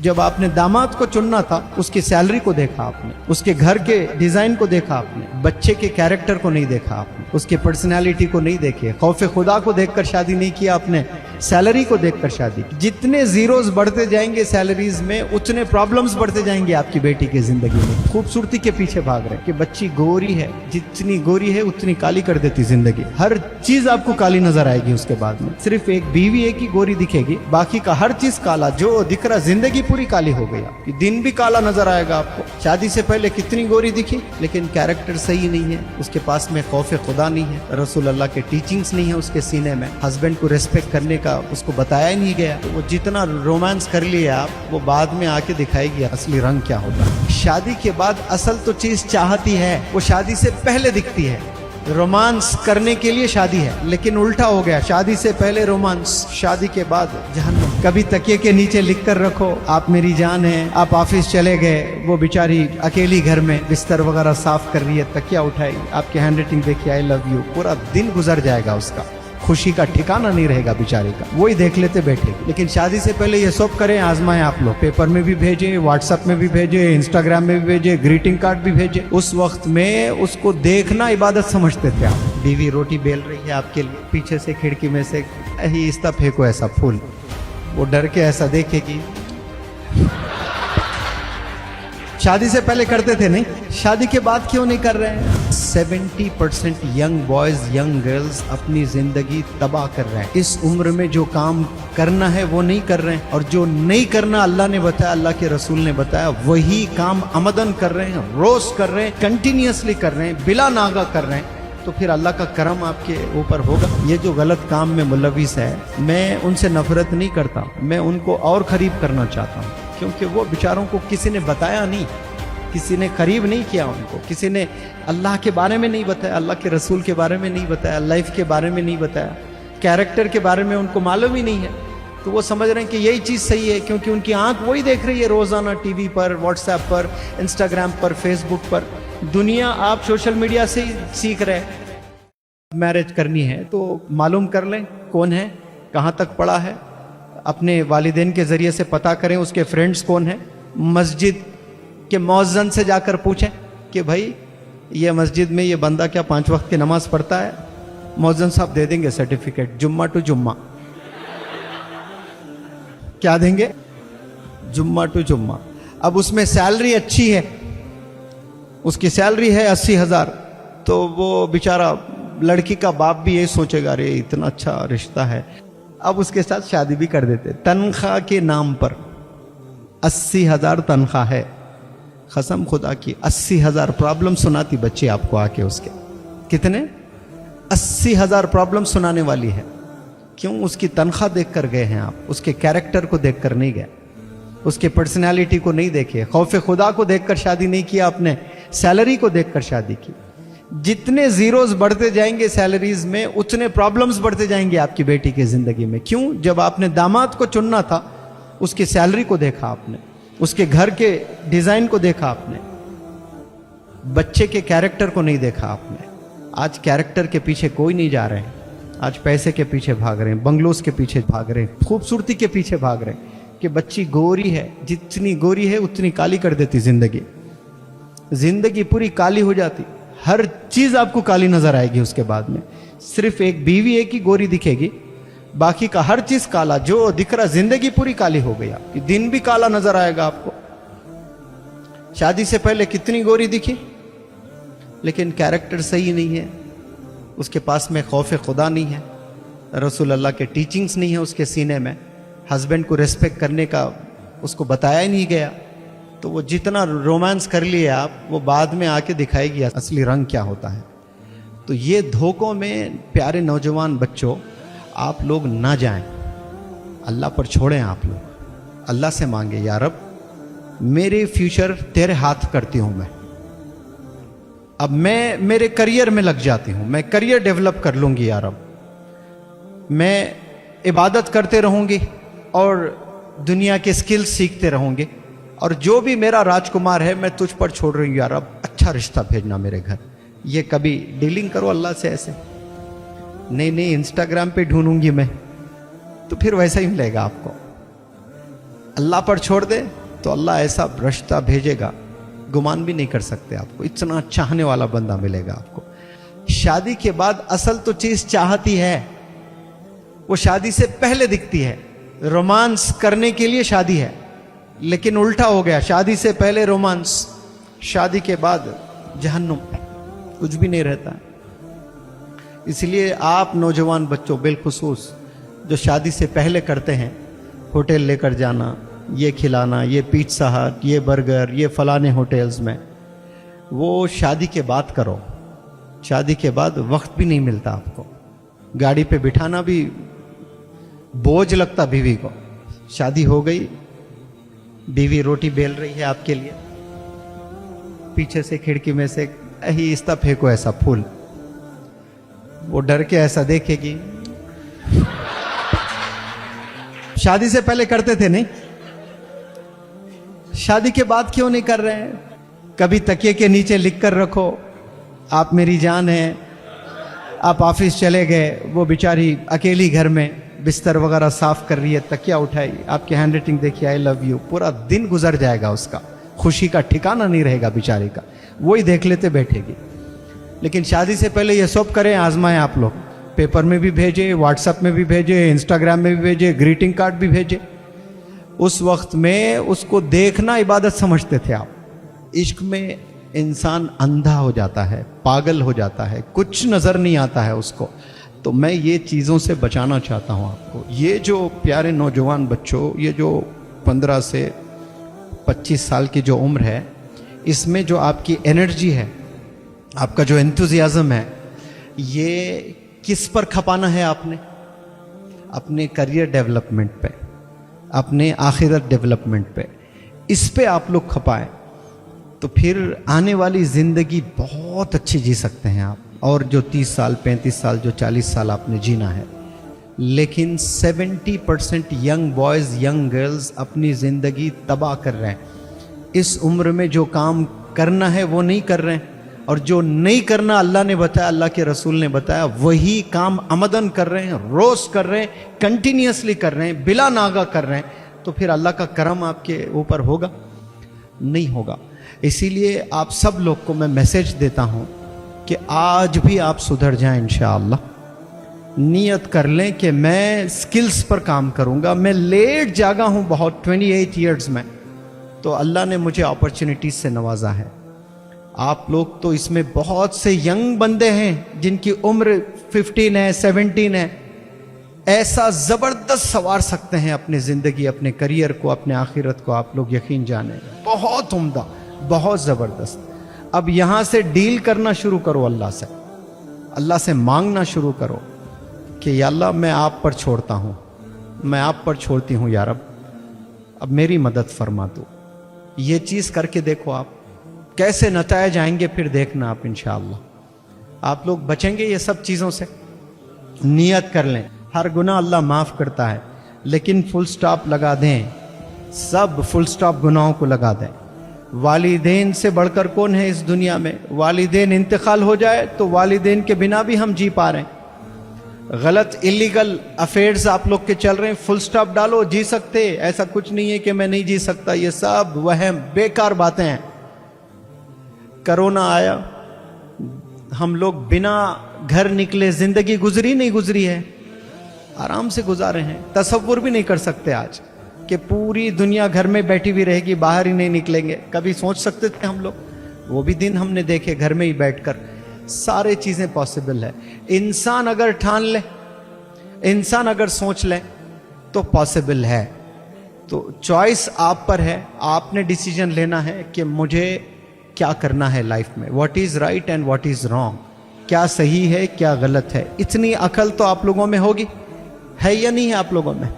जब आपने दामाद को चुनना था, उसकी सैलरी को देखा आपने, उसके घर के डिजाइन को देखा आपने, बच्चे के कैरेक्टर को नहीं देखा आपने, उसके पर्सनालिटी को नहीं देखे, खौफ खुदा को देखकर शादी नहीं किया आपने, सैलरी को देखकर शादी की। जितने जीरोस बढ़ते जाएंगे सैलरीज में, उतने प्रॉब्लम्स बढ़ते जाएंगे आपकी बेटी की जिंदगी में। खूबसूरती के पीछे भाग रहे कि बच्ची गोरी है, जितनी गोरी है उतनी काली कर देती जिंदगी। हर चीज आपको काली नजर आएगी उसके बाद में। सिर्फ एक बीवी एक ही गोरी दिखेगी, बाकी का हर चीज काला। जो दिख रहा, जिंदगी पूरी काली हो गई आपकी। दिन भी काला नजर आएगा आपको। शादी से पहले कितनी गोरी दिखी, लेकिन कैरेक्टर सही नहीं है, उसके पास में खौफ खुदा नहीं है, रसूल अल्लाह के टीचिंग्स नहीं है उसके सीने में, हस्बैंड को रेस्पेक्ट करने का उसको बताया ही नहीं गया। तो वो जितना रोमांस कर लिया आप, वो बाद में आके दिखाएगी असली रंग क्या होता है। शादी के बाद असल तो चीज चाहती है, वो शादी से पहले दिखती है। रोमांस करने के लिए शादी है, लेकिन उल्टा हो गया, शादी से पहले रोमांस, शादी के बाद जहन्नम। कभी तकिए के नीचे लिख कर रखो आप मेरी जान है। आप ऑफिस चले गए, वो बेचारी अकेली घर में बिस्तर वगैरह साफ कर रही है, तकिया उठाई, आपकी हैंड राइटिंग देखिए आई लव यू, पूरा दिन गुजर जाएगा उसका, खुशी का ठिकाना नहीं रहेगा बेचारे का, वही देख लेते बैठे। लेकिन शादी से पहले ये सब करें, आजमाएं आप लोग। पेपर में भी भेजे, व्हाट्सएप में भी भेजे, इंस्टाग्राम में भी भेजे, ग्रीटिंग कार्ड भी भेजे। उस वक्त में उसको देखना इबादत समझते थे आप। बीवी रोटी बेल रही है आपके लिए, पीछे से खिड़की में से आहिस्ता फेंको ऐसा फूल, वो डर के ऐसा देखेगी। शादी से पहले करते थे नहीं, शादी के बाद क्यों नहीं कर रहे हैं? 70% यंग बॉयज, यंग गर्ल्स अपनी जिंदगी तबाह कर रहे हैं। इस उम्र में जो काम करना है वो नहीं कर रहे हैं, और जो नहीं करना अल्लाह ने बताया, अल्लाह के रसूल ने बताया, वही काम अमदन कर रहे हैं, रोज कर रहे हैं, कंटिन्यूसली कर रहे हैं, बिला नागा कर रहे हैं। तो फिर अल्लाह का करम आपके ऊपर होगा। ये जो गलत काम में मुलविस है, मैं उनसे नफरत नहीं करता, मैं उनको और करीब करना चाहता हूँ, क्योंकि वो बेचारों को किसी ने बताया नहीं, किसी ने करीब नहीं किया उनको, किसी ने अल्लाह के बारे में नहीं बताया, अल्लाह के रसूल के बारे में नहीं बताया, लाइफ के बारे में नहीं बताया, कैरेक्टर के बारे में उनको मालूम ही नहीं है। तो वो समझ रहे हैं कि यही चीज़ सही है, क्योंकि उनकी आंख वही देख रही है रोज़ाना, टीवी पर, व्हाट्सएप पर, इंस्टाग्राम पर, फेसबुक पर। दुनिया आप सोशल मीडिया से ही सीख रहे हैं। मैरिज करनी है तो मालूम कर लें कौन है, कहाँ तक पढ़ा है, अपने वालिदैन के ज़रिए से पता करें उसके फ्रेंड्स कौन है, मस्जिद के मौज़न से जाकर पूछें कि भाई ये मस्जिद में ये बंदा क्या 5 वक्त की नमाज पढ़ता है। मौज़न साहब दे देंगे सर्टिफिकेट, जुम्मा टू जुम्मा। क्या देंगे? जुम्मा टू जुम्मा। अब उसमें सैलरी अच्छी है, उसकी सैलरी है 80,000, तो वो बेचारा लड़की का बाप भी यही सोचेगा, अरे इतना अच्छा रिश्ता है, अब उसके साथ शादी भी कर देते। तनख्वाह के नाम पर 80,000 तनख्वाह है, कसम खुदा की 80,000 प्रॉब्लम सुनाती बच्ची आपको आके उसके। कितने? 80,000 प्रॉब्लम सुनाने वाली है। क्यों? उसकी तनख्वाह देख कर गए हैं आप, उसके कैरेक्टर को देख कर नहीं गए, उसके पर्सनैलिटी को नहीं देखे, खौफ खुदा को देखकर शादी नहीं किया आपने, सैलरी को देखकर शादी की। जितने जीरोस बढ़ते जाएंगे सैलरीज में, उतने प्रॉब्लम्स बढ़ते जाएंगे आपकी बेटी की जिंदगी में। क्यों? जब आपने दामाद को चुनना था, उसकी सैलरी को देखा आपने, उसके घर के डिजाइन को देखा आपने, बच्चे के कैरेक्टर को नहीं देखा आपने। आज कैरेक्टर के पीछे कोई नहीं जा रहे हैं, आज पैसे के पीछे भाग रहे हैं, बंगलोज के पीछे भाग रहे हैं, खूबसूरती के पीछे भाग रहे हैं कि बच्ची गोरी है, जितनी गोरी है उतनी काली कर देती जिंदगी। जिंदगी पूरी काली हो जाती, हर चीज आपको काली नजर आएगी उसके बाद में। सिर्फ एक बीवी एक ही गोरी दिखेगी, बाकी का हर चीज काला। जो दिख रहा, जिंदगी पूरी काली हो गई आपकी। दिन भी काला नजर आएगा आपको। शादी से पहले कितनी गोरी दिखी, लेकिन कैरेक्टर सही नहीं है, उसके पास में खौफ खुदा नहीं है, रसूल अल्लाह के टीचिंग्स नहीं है उसके सीने में, हस्बैंड को रेस्पेक्ट करने का उसको बताया ही नहीं गया। तो वो जितना रोमांस कर लिए आप, वो बाद में आके दिखाएगी असली रंग क्या होता है। तो ये धोखों में प्यारे नौजवान बच्चों आप लोग ना जाएं, अल्लाह पर छोड़ें। आप लोग अल्लाह से मांगे, या रब मेरे फ्यूचर तेरे हाथ करती हूं मैं, अब मैं मेरे करियर में लग जाती हूं, मैं करियर डेवलप कर लूंगी या रब, मैं इबादत करते रहूंगी और दुनिया के स्किल्स सीखते रहूंगे, और जो भी मेरा राजकुमार है मैं तुझ पर छोड़ रही हूँ यार, अब अच्छा रिश्ता भेजना मेरे घर। ये कभी डीलिंग करो अल्लाह से ऐसे, नहीं नहीं इंस्टाग्राम पे ढूंढूंगी मैं, तो फिर वैसा ही मिलेगा आपको। अल्लाह पर छोड़ दे तो अल्लाह ऐसा रिश्ता भेजेगा, गुमान भी नहीं कर सकते आपको, इतना चाहने वाला बंदा मिलेगा आपको। शादी के बाद असल तो चीज चाहत ही है, वो शादी से पहले दिखती है। रोमांस करने के लिए शादी है, लेकिन उल्टा हो गया, शादी से पहले रोमांस, शादी के बाद जहन्नुम, कुछ भी नहीं रहता। इसलिए आप नौजवान बच्चों बिलखुसूस जो शादी से पहले करते हैं, होटल लेकर जाना, ये खिलाना, ये पिज़्ज़ा हट, ये बर्गर, ये फलाने होटल्स में, वो शादी के बाद करो। शादी के बाद वक्त भी नहीं मिलता आपको, गाड़ी पे बिठाना भी बोझ लगता बीवी को। शादी हो गई, बीवी रोटी बेल रही है आपके लिए, पीछे से खिड़की में से आहिस्ता फेंको ऐसा फूल, वो डर के ऐसा देखेगी। शादी से पहले करते थे नहीं, शादी के बाद क्यों नहीं कर रहे हैं? कभी तकिए के नीचे लिख कर रखो, आप मेरी जान है। आप ऑफिस चले गए, वो बेचारी अकेली घर में बिस्तर वगैरह साफ कर रही है, तकिया उठाई, आपकी हैंड राइटिंग देखी, आई लव यू, पूरा दिन गुजर जाएगा, उसका खुशी का ठिकाना नहीं रहेगा बेचारी का, वही देख लेते बैठेगी। लेकिन शादी से पहले ये सब करें, आजमाएं आप लोग, पेपर में भी भेजे, व्हाट्सएप में भी भेजे, इंस्टाग्राम में भी भेजे, ग्रीटिंग कार्ड भी भेजे। उस वक्त में उसको देखना इबादत समझते थे आप। इश्क में इंसान अंधा हो जाता है, पागल हो जाता है, कुछ नजर नहीं आता है उसको। तो मैं ये चीज़ों से बचाना चाहता हूँ आपको। ये जो प्यारे नौजवान बच्चों, ये जो 15 से 25 साल की जो उम्र है, इसमें जो आपकी एनर्जी है, आपका जो एंथुजियाज्म है, ये किस पर खपाना है आपने? अपने करियर डेवलपमेंट पे, अपने आखिरत डेवलपमेंट पे, इस पे आप लोग खपाएं, तो फिर आने वाली ज़िंदगी बहुत अच्छी जी सकते हैं आप। और जो 30 साल, 35 साल, जो 40 साल आपने जीना है, लेकिन 70% यंग बॉयज़, यंग गर्ल्स अपनी ज़िंदगी तबाह कर रहे हैं। इस उम्र में जो काम करना है वो नहीं कर रहे हैं, और जो नहीं करना अल्लाह ने बताया, अल्लाह के रसूल ने बताया, वही काम अमदन कर रहे हैं, रोज़ कर रहे हैं, कंटिन्यूसली कर रहे हैं, बिला नागा कर रहे हैं। तो फिर अल्लाह का करम आपके ऊपर होगा? नहीं होगा। इसीलिए आप सब लोग को मैं मैसेज देता हूँ कि आज भी आप सुधर जाएं इंशाअल्लाह। नियत कर लें कि मैं स्किल्स पर काम करूँगा। मैं लेट जागा हूँ बहुत, 28 ईयर्स में, तो अल्लाह ने मुझे अपॉर्चुनिटीज से नवाजा है। आप लोग तो इसमें बहुत से यंग बंदे हैं जिनकी उम्र 15 है, 17 है, ऐसा ज़बरदस्त सवार सकते हैं अपनी ज़िंदगी, अपने करियर को, अपने आखिरत को। आप लोग यकीन जाने, बहुत उम्दा, बहुत ज़बरदस्त। अब यहाँ से डील करना शुरू करो अल्लाह से, अल्लाह से मांगना शुरू करो कि या अल्लाह मैं आप पर छोड़ता हूँ, मैं आप पर छोड़ती हूँ या रब, अब मेरी मदद फरमा दो। ये चीज़ करके देखो आप, कैसे नतायज आएंगे फिर देखना आप इंशाअल्लाह। आप लोग बचेंगे ये सब चीज़ों से। नियत कर लें, हर गुनाह अल्लाह माफ़ करता है, लेकिन फुल स्टॉप लगा दें, सब फुल स्टॉप गुनाहों को लगा दें। वालिदैन से बढ़कर कौन है इस दुनिया में? वालिदैन इंतकाल हो जाए तो वालिदैन के बिना भी हम जी पा रहे हैं। गलत इलीगल अफेयर्स आप लोग के चल रहे हैं, फुल स्टॉप डालो, जी सकते, ऐसा कुछ नहीं है कि मैं नहीं जी सकता। ये सब वहम, बेकार बातें हैं। कोरोना आया, हम लोग बिना घर निकले जिंदगी गुजरी नहीं गुजरी है, आराम से गुजारे हैं। तसव्वुर भी नहीं कर सकते आज कि पूरी दुनिया घर में बैठी हुई रहेगी, बाहर ही नहीं निकलेंगे। कभी सोच सकते थे हम लोग? वो भी दिन हमने देखे, घर में ही बैठकर सारे चीज़ें पॉसिबल है। इंसान अगर ठान ले, इंसान अगर सोच ले तो पॉसिबल है। तो चॉइस आप पर है, आपने डिसीजन लेना है कि मुझे क्या करना है लाइफ में, what is right and what is wrong, क्या सही है क्या गलत है। इतनी अकल तो आप लोगों में होगी, है या नहीं है आप लोगों में?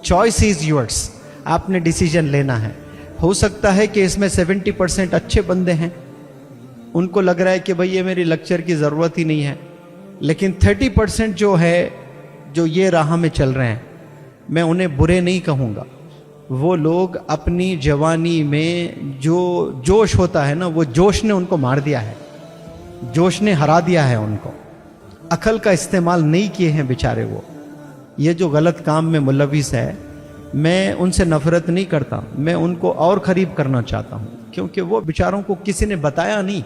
चॉइस इज योर्स, आपने डिसीजन लेना है। हो सकता है कि इसमें 70% अच्छे बंदे हैं, उनको लग रहा है कि भाई ये मेरी लेक्चर की ज़रूरत ही नहीं है, लेकिन 30% जो है, जो ये राह में चल रहे हैं, मैं उन्हें बुरे नहीं कहूँगा। वो लोग अपनी जवानी में जो जोश होता है ना, वो जोश ने उनको मार दिया है, जोश ने हरा दिया है उनको। अकल का इस्तेमाल नहीं किए हैं बेचारे वो। ये जो गलत काम में मुलविस है, मैं उनसे नफरत नहीं करता, मैं उनको और करीब करना चाहता हूँ, क्योंकि वो बेचारों को किसी ने बताया नहीं,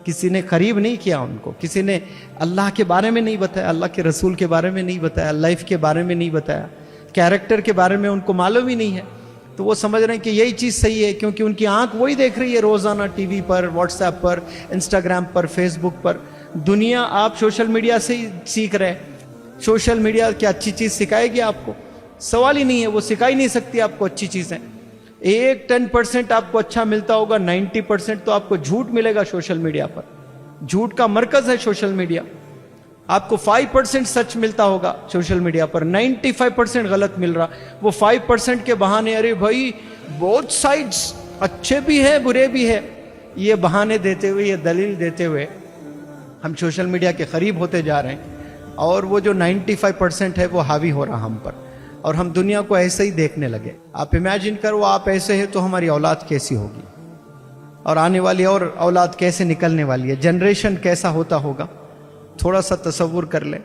किसी ने करीब नहीं किया उनको, किसी ने अल्लाह के बारे में नहीं बताया, अल्लाह के रसूल के बारे में नहीं बताया, लाइफ के बारे में नहीं बताया, कैरेक्टर के बारे में उनको मालूम ही नहीं है। तो वो समझ रहे हैं कि यही चीज़ सही है, क्योंकि उनकी आंख वही देख रही है रोज़ाना टीवी पर, व्हाट्सएप पर, इंस्टाग्राम पर, फेसबुक पर। दुनिया आप सोशल मीडिया से ही सीख रहे हैं। सोशल मीडिया क्या अच्छी चीज़ सिखाएगी आपको? सवाल ही नहीं है, वो सिखा ही नहीं सकती आपको अच्छी चीज़ें। 10% आपको अच्छा मिलता होगा, 90% तो आपको झूठ मिलेगा सोशल मीडिया पर। झूठ का मरकज है सोशल मीडिया। आपको 5% सच मिलता होगा सोशल मीडिया पर, 95% गलत मिल रहा। वो 5% के बहाने, अरे भाई बोथ साइड्स अच्छे भी है बुरे भी है, ये बहाने देते हुए, ये दलील देते हुए हम सोशल मीडिया के करीब होते जा रहे हैं, और वो जो 95% है वो हावी हो रहा हम पर, और हम दुनिया को ऐसे ही देखने लगे। आप इमेजिन करो, आप ऐसे हैं तो हमारी औलाद कैसी होगी, और आने वाली और औलाद कैसे निकलने वाली है, जनरेशन कैसा होता होगा, थोड़ा सा तसव्वुर कर लें।